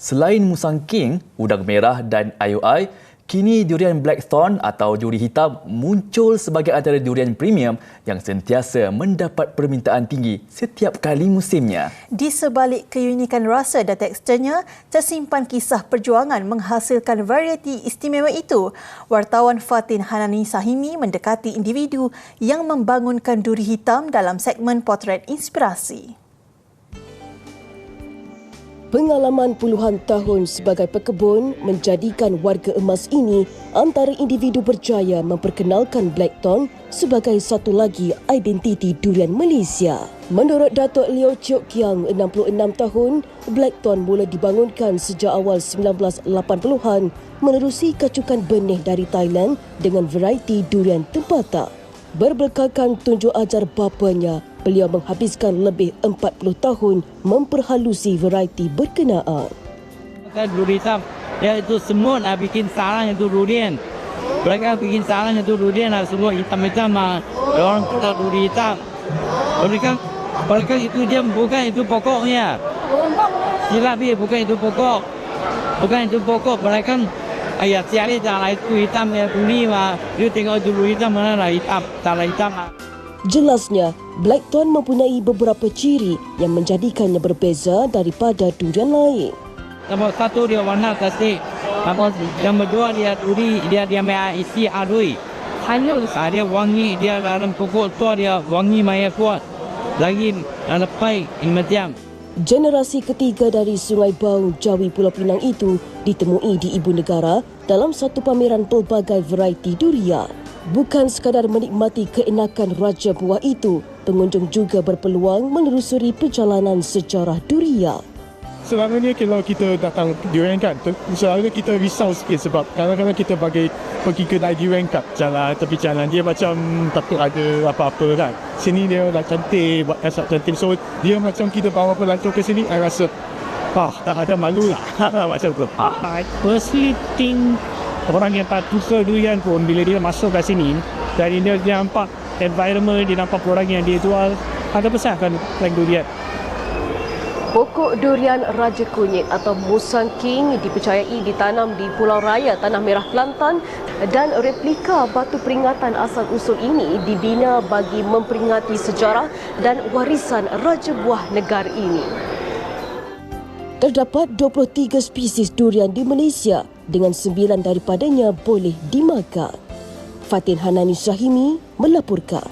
Selain musang king, udang merah dan IOI, kini durian blackthorn atau duri hitam muncul sebagai antara durian premium yang sentiasa mendapat permintaan tinggi setiap kali musimnya. Di sebalik keunikan rasa dan teksturnya, tersimpan kisah perjuangan menghasilkan varieti istimewa itu. Wartawan Fatin Hanani Sahimi mendekati individu yang membangunkan duri hitam dalam segmen Potret Inspirasi. Pengalaman puluhan tahun sebagai pekebun menjadikan warga emas ini antara individu berjaya memperkenalkan blackthorn sebagai satu lagi identiti durian Malaysia. Menurut Datuk Leo Chok Kiang, 66 tahun, blackthorn mula dibangunkan sejak awal 1980-an menerusi kacukan benih dari Thailand dengan varieti durian tempatan. Berbekalkan tunjuk ajar bapanya, beliau menghabiskan lebih 40 tahun memperhalusi varieti berkenaan. Duri hitam, ya itu semua nak bikin sarang itu durian. Mereka bikin sarang itu durian, semua hitam-hitam. Orang kata duri hitam. Mereka itu dia bukan itu pokoknya. Silap dia bukan itu pokok. Bukan itu pokok. Mereka ayat cari cara itu hitam ya duri mah. Dia tengok duri hitam mana lah hitam, cara hitam. Jelasnya, blackthorn mempunyai beberapa ciri yang menjadikannya berbeza daripada durian lain. Nombor satu dia warna tasik. Yang kedua dia duri, dia isi adui. Dia wangi, dia dalam pokok tua dia wangi maya kuat. Lagi lepai macam. Generasi ketiga dari Sungai Baung, Jawi Pulau Pinang itu ditemui di ibu negara dalam satu pameran pelbagai varieti durian. Bukan sekadar menikmati keenakan raja buah itu, pengunjung juga berpeluang menelusuri perjalanan sejarah durian. Selalunya kalau kita datang durian kan, selalunya kita risau sikit sebab kadang-kadang kita pergi kedai durian kat tepi jalan, dia macam takut ada apa-apa kan. Sini dia dah cantik, buat kasar cantik. So dia macam kita bawa pelancong ke sini, saya rasa tak ada malu lah. Macam tu. I personally think orang yang tak suka durian pun bila dia masuk kat sini, dari dia nampak environment, dia nampak produk yang dia jual, ada besar akan like durian. Pokok durian Raja Kunyit atau Musang King dipercayai ditanam di Pulau Raya Tanah Merah Kelantan dan replika batu peringatan asal-usul ini dibina bagi memperingati sejarah dan warisan Raja Buah negara ini. Terdapat 23 spesies durian di Malaysia dengan 9 daripadanya boleh dimakan. Fatin Hanani Sahimi melaporkan.